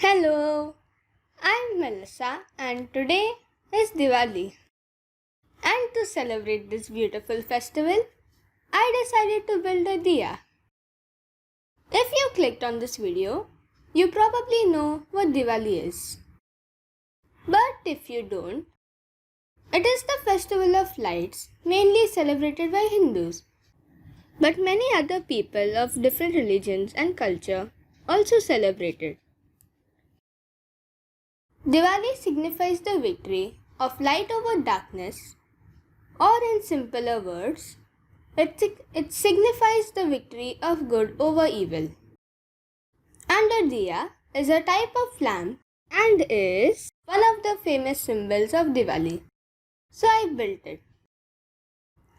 Hello, I'm Melissa and today is Diwali. And to celebrate this beautiful festival, I decided to build a Diya. If you clicked on this video, you probably know what Diwali is. But if you don't, it is the festival of lights mainly celebrated by Hindus. But many other people of different religions and culture also celebrate it. Diwali signifies the victory of light over darkness, or in simpler words, it signifies the victory of good over evil. And a diya is a type of lamp and is one of the famous symbols of Diwali. So I built it.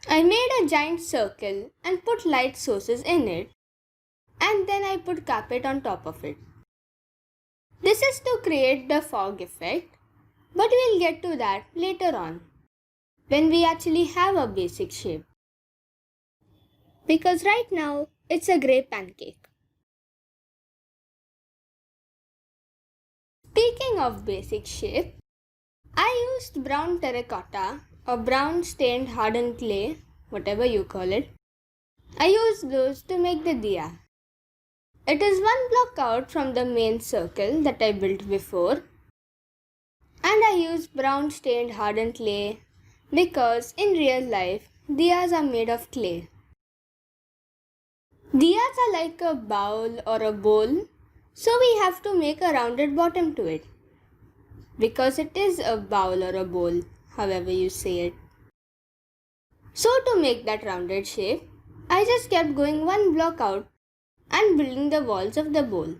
I made a giant circle and put light sources in it, and then I put carpet on top of it. This is to create the fog effect, but we'll get to that later on, when we actually have a basic shape. Because right now, it's a grey pancake. Speaking of basic shape, I used brown terracotta or brown stained hardened clay, whatever you call it. I used those to make the diya. It is one block out from the main circle that I built before, and I used brown stained hardened clay because in real life, diyas are made of clay. Diyas are like a bowl or a bowl, so we have to make a rounded bottom to it. Because it is a bowl or a bowl, however you say it. So to make that rounded shape, I just kept going one block out and building the walls of the bowl.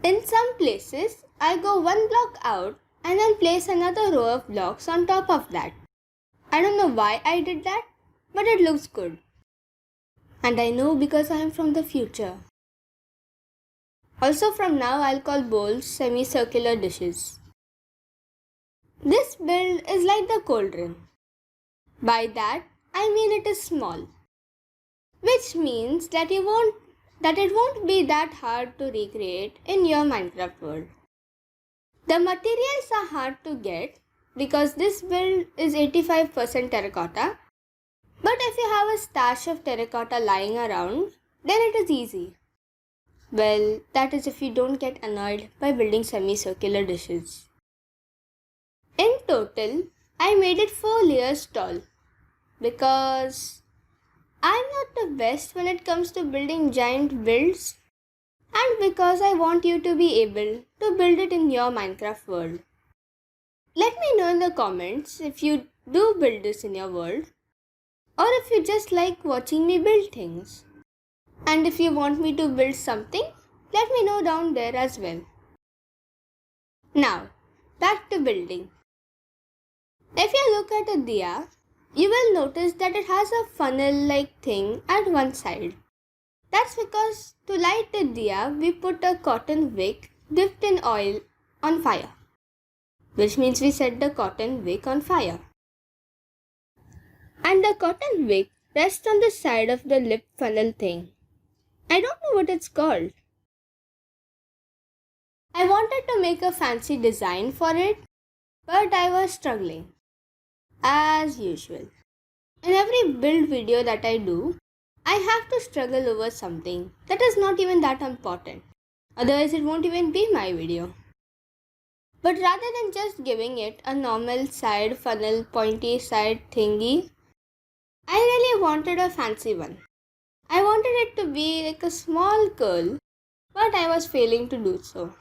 In some places, I go one block out and then place another row of blocks on top of that. I don't know why I did that, but it looks good. And I know because I am from the future. Also from now I'll call bowls semicircular dishes. This build is like the cauldron. By that, I mean it is small. Which means that it won't be that hard to recreate in your Minecraft world. The materials are hard to get because this build is 85% terracotta. But if you have a stash of terracotta lying around, then it is easy. Well, that is if you don't get annoyed by building semicircular dishes. In total, I made it 4 layers tall because I'm not the best when it comes to building giant builds, and because I want you to be able to build it in your Minecraft world. Let me know in the comments if you do build this in your world, or if you just like watching me build things. And if you want me to build something, let me know down there as well. Now, back to building. If you look at a diya, you will notice that it has a funnel-like thing at one side. That's because to light the diya, we put a cotton wick dipped in oil on fire. Which means we set the cotton wick on fire. And the cotton wick rests on the side of the lip funnel thing. I don't know what it's called. I wanted to make a fancy design for it, but I was struggling. As usual. In every build video that I do, I have to struggle over something that is not even that important. Otherwise it won't even be my video. But rather than just giving it a normal side funnel pointy side thingy, I really wanted a fancy one. I wanted it to be like a small curl, but I was failing to do so.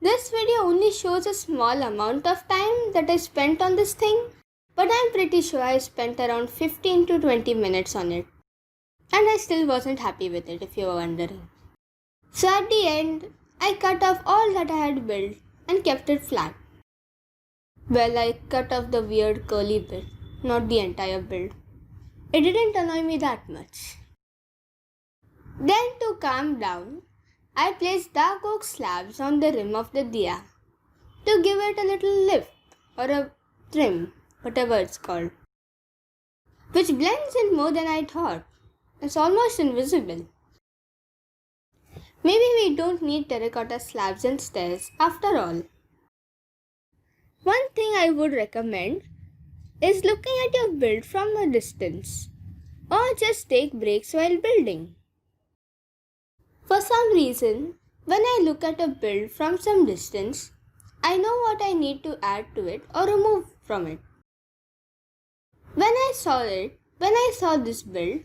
This video only shows a small amount of time that I spent on this thing, but I'm pretty sure I spent around 15 to 20 minutes on it. And I still wasn't happy with it, if you were wondering. So at the end, I cut off all that I had built and kept it flat. Well, I cut off the weird curly bit, not the entire build. It didn't annoy me that much. Then to calm down, I placed dark oak slabs on the rim of the diya to give it a little lift or a trim, whatever it's called, which blends in more than I thought. It's almost invisible. Maybe we don't need terracotta slabs and stairs after all. One thing I would recommend is looking at your build from a distance, or just take breaks while building. For some reason, when I look at a build from some distance, I know what I need to add to it or remove from it. When I saw this build,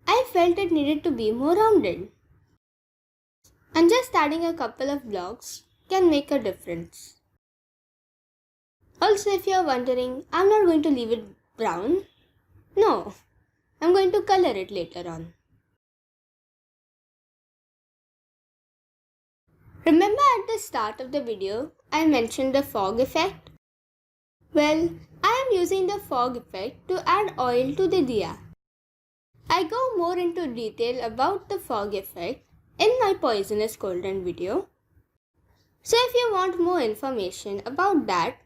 I felt it needed to be more rounded. And just adding a couple of blocks can make a difference. Also, if you're wondering, I'm not going to leave it brown. No, I'm going to color it later on. Remember at the start of the video, I mentioned the fog effect? Well, I am using the fog effect to add oil to the diya. I go more into detail about the fog effect in my poisonous cauldron video. So if you want more information about that,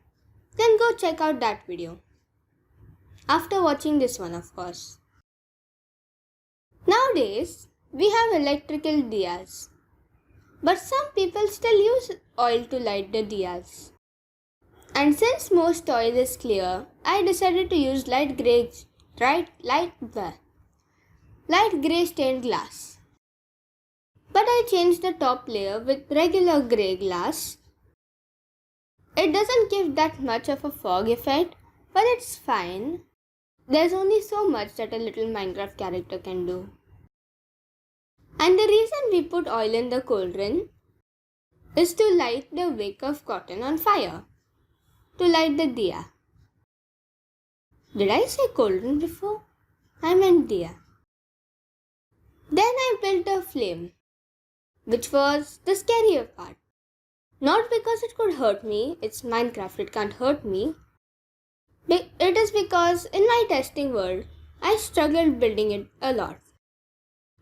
then go check out that video. After watching this one, of course. Nowadays, we have electrical diyas. But some people still use oil to light the diyas. And since most oil is clear, I decided to use light grey stained glass. But I changed the top layer with regular grey glass. It doesn't give that much of a fog effect, but it's fine. There's only so much that a little Minecraft character can do. And the reason we put oil in the cauldron is to light the wick of cotton on fire, to light the diya. Did I say cauldron before? I meant diya. Then I built a flame, which was the scarier part. Not because it could hurt me, it's Minecraft, it can't hurt me. It is because in my testing world, I struggled building it a lot.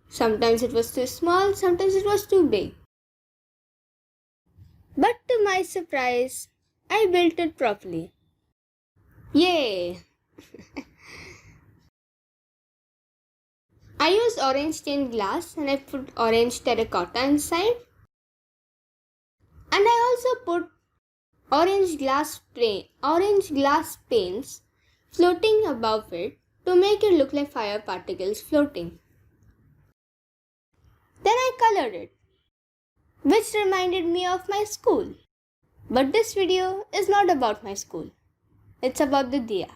Sometimes it was too small, sometimes it was too big. But to my surprise, I built it properly. Yay! I used orange stained glass and I put orange terracotta inside. And I also put orange glass panes floating above it to make it look like fire particles floating. Then I colored it, which reminded me of my school. But this video is not about my school. It's about the diya.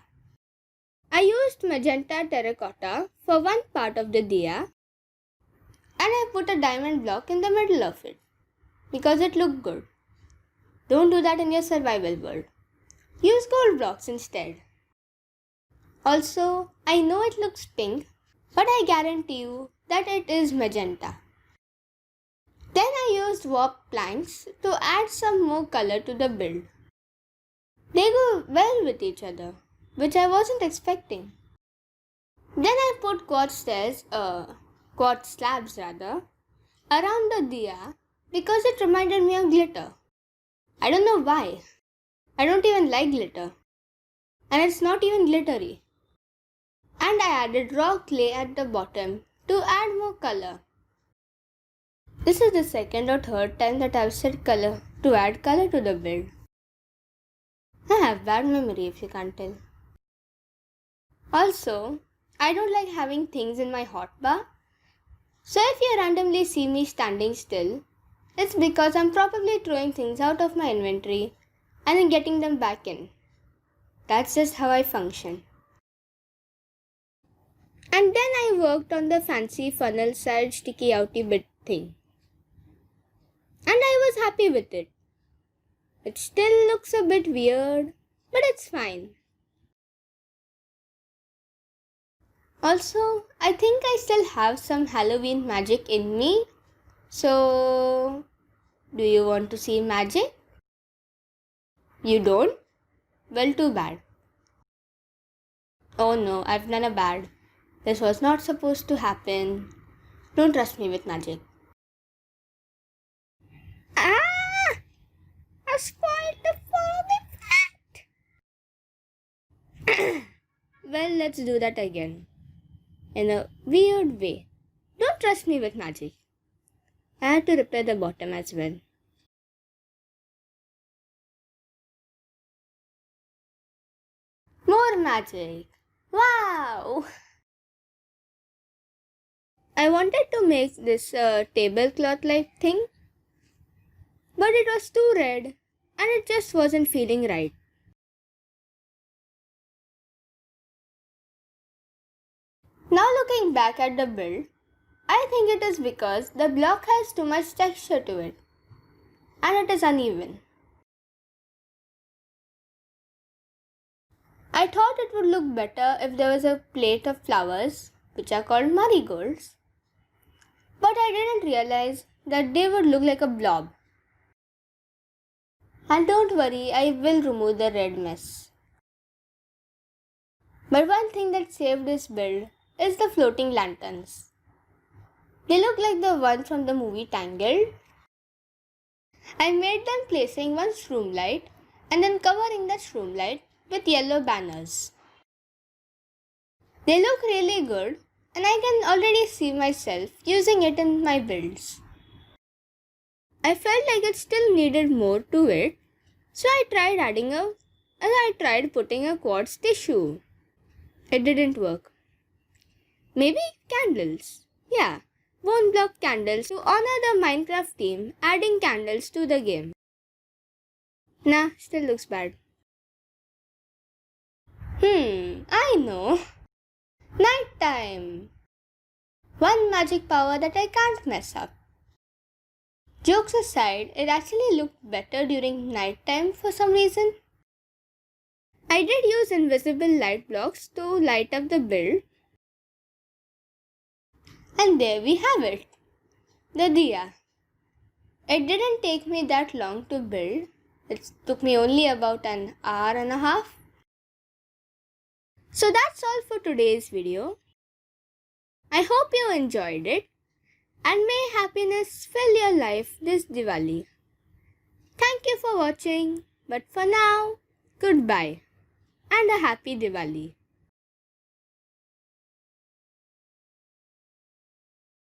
I used magenta terracotta for one part of the diya and I put a diamond block in the middle of it because it looked good. Don't do that in your survival world. Use gold blocks instead. Also, I know it looks pink, but I guarantee you that it is magenta. Then I used warp planks to add some more color to the build. They go well with each other, which I wasn't expecting. Then I put quartz slabs around the diya because it reminded me of glitter. I don't know why. I don't even like glitter. And it's not even glittery. And I added raw clay at the bottom to add more color. This is the second or third time that I've said color to add color to the build. I have bad memory if you can't tell. Also, I don't like having things in my hotbar. So if you randomly see me standing still, it's because I'm probably throwing things out of my inventory and then getting them back in. That's just how I function. And then I worked on the fancy funnel side sticky outy bit thing. And I was happy with it. It still looks a bit weird, but it's fine. Also, I think I still have some Halloween magic in me. So, do you want to see magic? You don't? Well, too bad. Oh no, I've done a bad. This was not supposed to happen. Don't trust me with magic. Ah! I spoiled the fog effect! Well, let's do that again. In a weird way. Don't trust me with magic. I had to repair the bottom as well. More magic! Wow! I wanted to make this tablecloth like thing, but it was too red and it just wasn't feeling right. Now looking back at the build, I think it is because the block has too much texture to it and it is uneven. I thought it would look better if there was a plate of flowers, which are called marigolds, but I didn't realize that they would look like a blob. And don't worry, I will remove the red mess. But one thing that saved this build is the floating lanterns. They look like the ones from the movie Tangled. I made them placing one shroom light and then covering that shroom light with yellow banners. They look really good and I can already see myself using it in my builds. I felt like it still needed more to it, so I tried putting a quartz tissue. It didn't work. Maybe candles. Yeah, bone block candles to honor the Minecraft team adding candles to the game. Nah, still looks bad. I know. Nighttime. One magic power that I can't mess up. Jokes aside, it actually looked better during nighttime for some reason. I did use invisible light blocks to light up the build. And there we have it. The Diya. It didn't take me that long to build. It took me only about an hour and a half. So that's all for today's video. I hope you enjoyed it and may happiness fill your life this Diwali. Thank you for watching, but for now, goodbye and a happy Diwali.